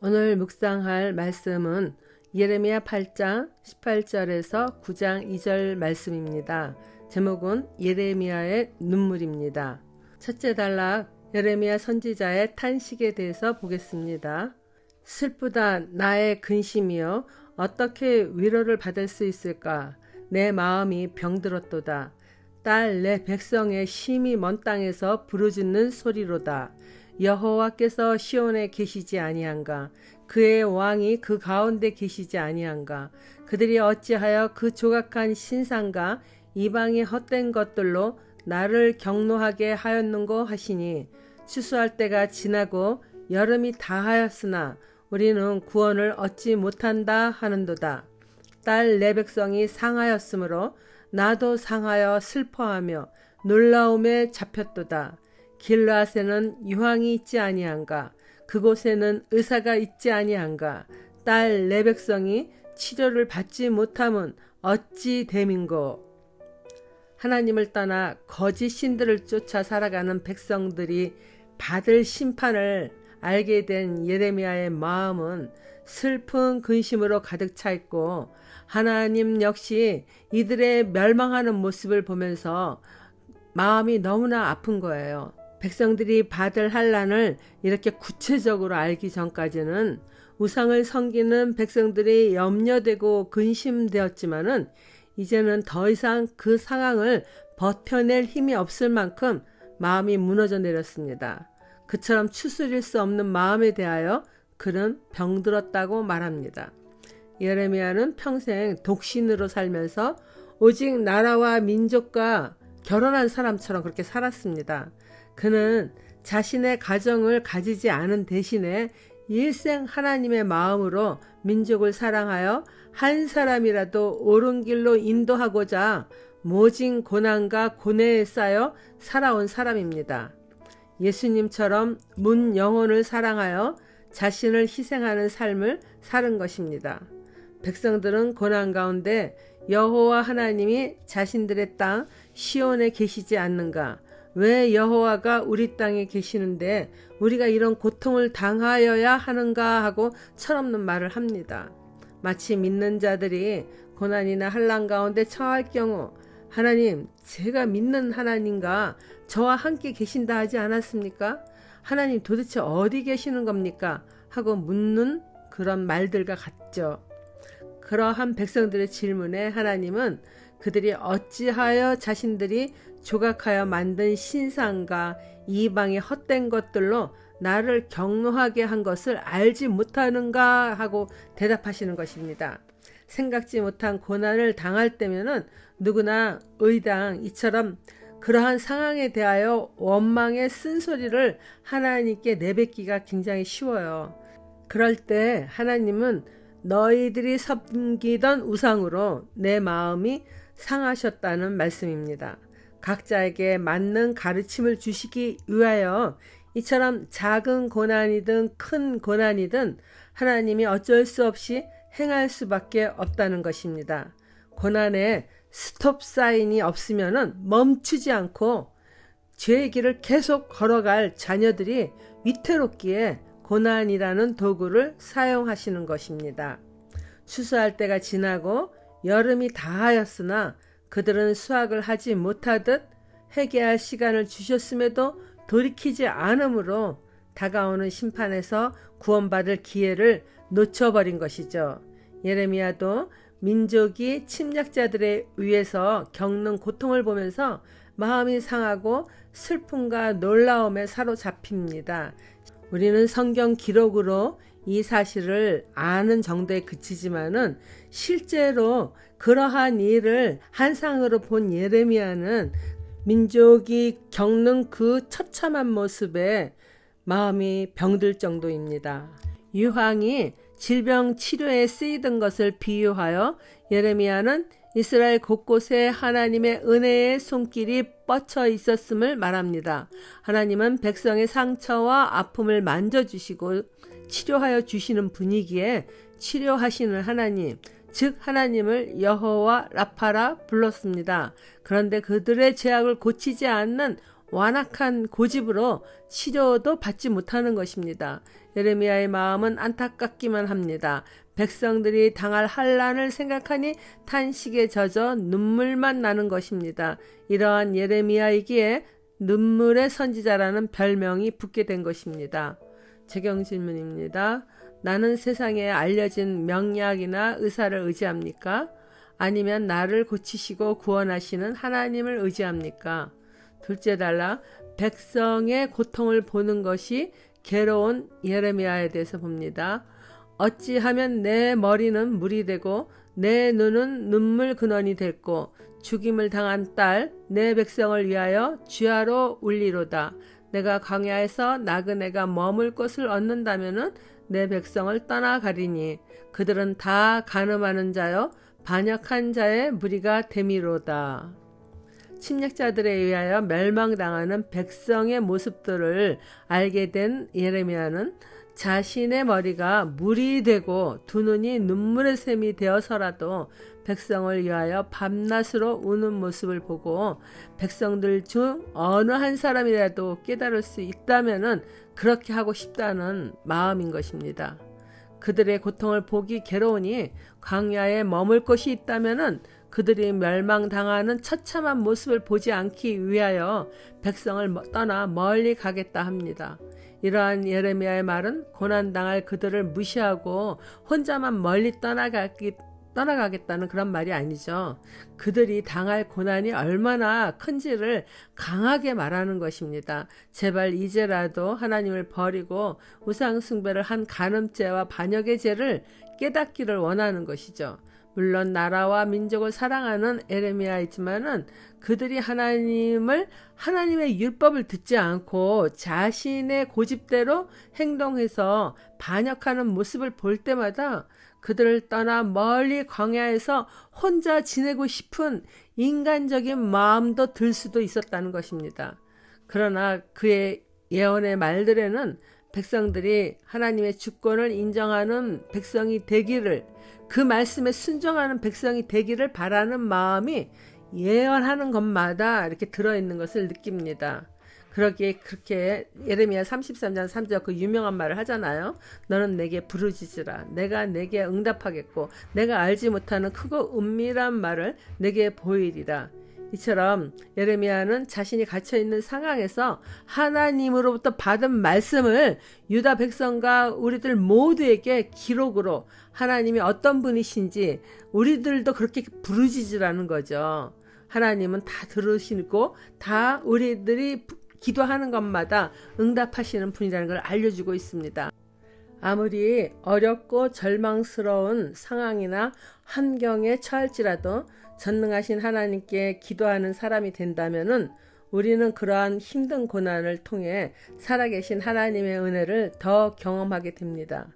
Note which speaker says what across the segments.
Speaker 1: 오늘 묵상할 말씀은 예레미야 8장 18절에서 9장 2절 말씀입니다. 제목은 예레미야의 눈물입니다. 첫째 단락 예레미야 선지자의 탄식에 대해서 보겠습니다. 슬프다 나의 근심이여 어떻게 위로를 받을 수 있을까? 내 마음이 병들었도다. 딸 내 백성의 심히 먼 땅에서 부르짖는 소리로다. 여호와께서 시온에 계시지 아니한가? 그의 왕이 그 가운데 계시지 아니한가? 그들이 어찌하여 그 조각한 신상과 이방의 헛된 것들로 나를 경노하게 하였는고 하시니 추수할 때가 지나고 여름이 다하였으나 우리는 구원을 얻지 못한다 하는도다. 딸 내 백성이 상하였으므로 나도 상하여 슬퍼하며 놀라움에 잡혔도다. 길르앗에는 유황이 있지 아니한가? 그곳에는 의사가 있지 아니한가? 딸 내 백성이 치료를 받지 못함은 어찌 됨인고? 하나님을 떠나 거짓 신들을 쫓아 살아가는 백성들이 받을 심판을 알게 된 예레미야의 마음은 슬픈 근심으로 가득 차 있고, 하나님 역시 이들의 멸망하는 모습을 보면서 마음이 너무나 아픈 거예요. 백성들이 받을 환난을 이렇게 구체적으로 알기 전까지는 우상을 섬기는 백성들이 염려되고 근심되었지만은 이제는 더 이상 그 상황을 버텨낼 힘이 없을 만큼 마음이 무너져 내렸습니다. 그처럼 추스릴 수 없는 마음에 대하여 그는 병들었다고 말합니다. 예레미야는 평생 독신으로 살면서 오직 나라와 민족과 결혼한 사람처럼 그렇게 살았습니다. 그는 자신의 가정을 가지지 않은 대신에 일생 하나님의 마음으로 민족을 사랑하여 한 사람이라도 옳은 길로 인도하고자 모진 고난과 고뇌에 쌓여 살아온 사람입니다. 예수님처럼 문 영혼을 사랑하여 자신을 희생하는 삶을 사는 것입니다. 백성들은 고난 가운데 여호와 하나님이 자신들의 땅 시온에 계시지 않는가? 왜 여호와가 우리 땅에 계시는데 우리가 이런 고통을 당하여야 하는가 하고 철없는 말을 합니다. 마치 믿는 자들이 고난이나 환난 가운데 처할 경우 하나님, 제가 믿는 하나님과 저와 함께 계신다 하지 않았습니까? 하나님 도대체 어디 계시는 겁니까? 하고 묻는 그런 말들과 같죠. 그러한 백성들의 질문에 하나님은 그들이 어찌하여 자신들이 조각하여 만든 신상과 이방의 헛된 것들로 나를 경노하게 한 것을 알지 못하는가 하고 대답하시는 것입니다. 생각지 못한 고난을 당할 때면은 누구나 의당 이처럼 그러한 상황에 대하여 원망의 쓴소리를 하나님께 내뱉기가 굉장히 쉬워요. 그럴 때 하나님은 너희들이 섬기던 우상으로 내 마음이 상하셨다는 말씀입니다. 각자에게 맞는 가르침을 주시기 위하여 이처럼 작은 고난이든 큰 고난이든 하나님이 어쩔 수 없이 행할 수밖에 없다는 것입니다. 고난에 스톱 사인이 없으면 멈추지 않고 죄의 길을 계속 걸어갈 자녀들이 위태롭기에 고난이라는 도구를 사용하시는 것입니다. 추수할 때가 지나고 여름이 다하였으나 그들은 수확을 하지 못하듯 회개할 시간을 주셨음에도 돌이키지 않으므로 다가오는 심판에서 구원받을 기회를 놓쳐버린 것이죠. 예레미야도 민족이 침략자들에 의해서 겪는 고통을 보면서 마음이 상하고 슬픔과 놀라움에 사로잡힙니다. 우리는 성경 기록으로 이 사실을 아는 정도에 그치지만은 실제로 그러한 일을 한상으로 본 예레미야는 민족이 겪는 그 처참한 모습에 마음이 병들 정도입니다. 유황이 질병 치료에 쓰이던 것을 비유하여 예레미야는 이스라엘 곳곳에 하나님의 은혜의 손길이 뻗쳐 있었음을 말합니다. 하나님은 백성의 상처와 아픔을 만져주시고 치료하여 주시는 분이기에 치료하시는 하나님, 즉 하나님을 여호와 라파라 불렀습니다. 그런데 그들의 죄악을 고치지 않는 완악한 고집으로 치료도 받지 못하는 것입니다. 예레미야의 마음은 안타깝기만 합니다. 백성들이 당할 환난을 생각하니 탄식에 젖어 눈물만 나는 것입니다. 이러한 예레미야이기에 눈물의 선지자라는 별명이 붙게 된 것입니다. 재경 질문입니다. 나는 세상에 알려진 명약이나 의사를 의지합니까? 아니면 나를 고치시고 구원하시는 하나님을 의지합니까? 둘째 달라, 백성의 고통을 보는 것이 괴로운 예레미야에 대해서 봅니다. 어찌하면 내 머리는 물이 되고 내 눈은 눈물 근원이 됐고 죽임을 당한 딸 내 백성을 위하여 주야로 울리로다. 내가 광야에서 나그네가 머물 곳을 얻는다면은 내 백성을 떠나가리니 그들은 다 간음하는 자요 반역한 자의 무리가 됨이로다. 침략자들에 의하여 멸망당하는 백성의 모습들을 알게 된 예레미야는 자신의 머리가 물이 되고 두 눈이 눈물의 샘이 되어서라도 백성을 위하여 밤낮으로 우는 모습을 보고 백성들 중 어느 한 사람이라도 깨달을 수 있다면은 그렇게 하고 싶다는 마음인 것입니다. 그들의 고통을 보기 괴로우니 광야에 머물 곳이 있다면은 그들이 멸망당하는 처참한 모습을 보지 않기 위하여 백성을 떠나 멀리 가겠다 합니다. 이러한 예레미야의 말은 고난당할 그들을 무시하고 혼자만 멀리 떠나가겠다는 그런 말이 아니죠. 그들이 당할 고난이 얼마나 큰지를 강하게 말하는 것입니다. 제발 이제라도 하나님을 버리고 우상숭배를 한 간음죄와 반역의 죄를 깨닫기를 원하는 것이죠. 물론 나라와 민족을 사랑하는 예레미야이지만은 그들이 하나님의 율법을 듣지 않고 자신의 고집대로 행동해서 반역하는 모습을 볼 때마다 그들을 떠나 멀리 광야에서 혼자 지내고 싶은 인간적인 마음도 들 수도 있었다는 것입니다. 그러나 그의 예언의 말들에는 백성들이 하나님의 주권을 인정하는 백성이 되기를, 그 말씀에 순종하는 백성이 되기를 바라는 마음이 예언하는 것마다 이렇게 들어있는 것을 느낍니다. 그러기에 그렇게 예레미야 33장 3절 그 유명한 말을 하잖아요. 너는 내게 부르짖으라. 내가 내게 응답하겠고 내가 알지 못하는 크고 은밀한 말을 내게 보이리라. 이처럼 예레미야는 자신이 갇혀있는 상황에서 하나님으로부터 받은 말씀을 유다 백성과 우리들 모두에게 기록으로 하나님이 어떤 분이신지 우리들도 그렇게 부르짖으라는 거죠. 하나님은 다 들으시고 다 우리들이 기도하는 것마다 응답하시는 분이라는 걸 알려주고 있습니다. 아무리 어렵고 절망스러운 상황이나 환경에 처할지라도 전능하신 하나님께 기도하는 사람이 된다면은 우리는 그러한 힘든 고난을 통해 살아계신 하나님의 은혜를 더 경험하게 됩니다.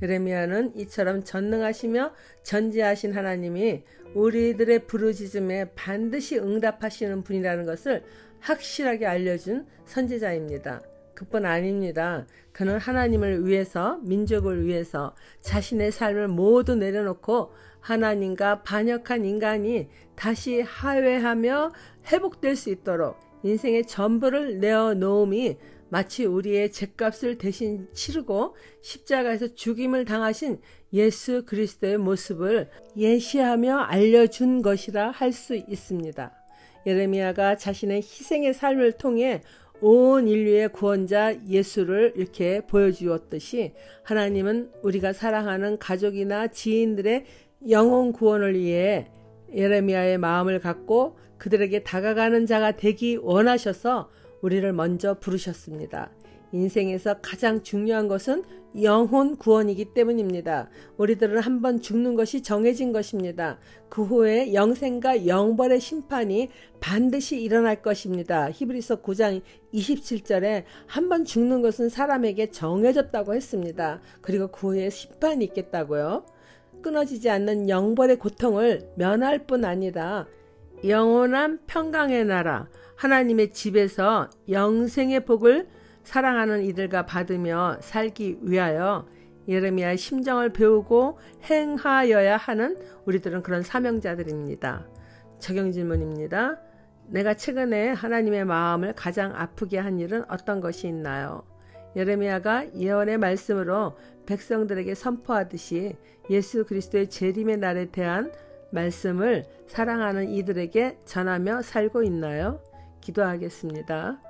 Speaker 1: 예레미야는 이처럼 전능하시며 전지하신 하나님이 우리들의 부르짖음에 반드시 응답하시는 분이라는 것을 확실하게 알려준 선지자입니다. 그뿐 아닙니다. 그는 하나님을 위해서, 민족을 위해서 자신의 삶을 모두 내려놓고 하나님과 반역한 인간이 다시 화해하며 회복될 수 있도록 인생의 전부를 내어놓음이 마치 우리의 죗값을 대신 치르고 십자가에서 죽임을 당하신 예수 그리스도의 모습을 예시하며 알려준 것이라 할 수 있습니다. 예레미야가 자신의 희생의 삶을 통해 온 인류의 구원자 예수를 이렇게 보여주었듯이 하나님은 우리가 사랑하는 가족이나 지인들의 영혼 구원을 위해 예레미야의 마음을 갖고 그들에게 다가가는 자가 되기 원하셔서 우리를 먼저 부르셨습니다. 인생에서 가장 중요한 것은 영혼 구원이기 때문입니다. 우리들은 한번 죽는 것이 정해진 것입니다. 그 후에 영생과 영벌의 심판이 반드시 일어날 것입니다. 히브리서 9장 27절에 한번 죽는 것은 사람에게 정해졌다고 했습니다. 그리고 그 후에 심판이 있겠다고요. 끊어지지 않는 영벌의 고통을 면할 뿐 아니라 영원한 평강의 나라 하나님의 집에서 영생의 복을 사랑하는 이들과 받으며 살기 위하여 예레미야의 심정을 배우고 행하여야 하는 우리들은 그런 사명자들입니다. 적용 질문입니다. 내가 최근에 하나님의 마음을 가장 아프게 한 일은 어떤 것이 있나요? 예레미야가 예언의 말씀으로 백성들에게 선포하듯이 예수 그리스도의 재림의 날에 대한 말씀을 사랑하는 이들에게 전하며 살고 있나요? 기도하겠습니다.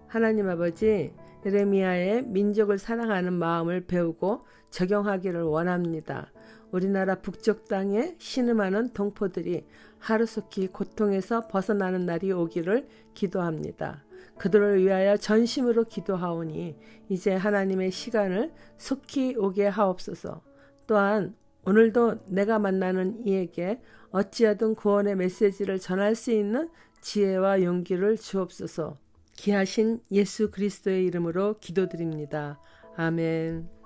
Speaker 1: 하나님 아버지, 예레미야의 민족을 사랑하는 마음을 배우고 적용하기를 원합니다. 우리나라 북쪽 땅에 신음하는 동포들이 하루속히 고통에서 벗어나는 날이 오기를 기도합니다. 그들을 위하여 전심으로 기도하오니 이제 하나님의 시간을 속히 오게 하옵소서. 또한 오늘도 내가 만나는 이에게 어찌하든 구원의 메시지를 전할 수 있는 지혜와 용기를 주옵소서. 귀하신 예수 그리스도의 이름으로 기도드립니다. 아멘.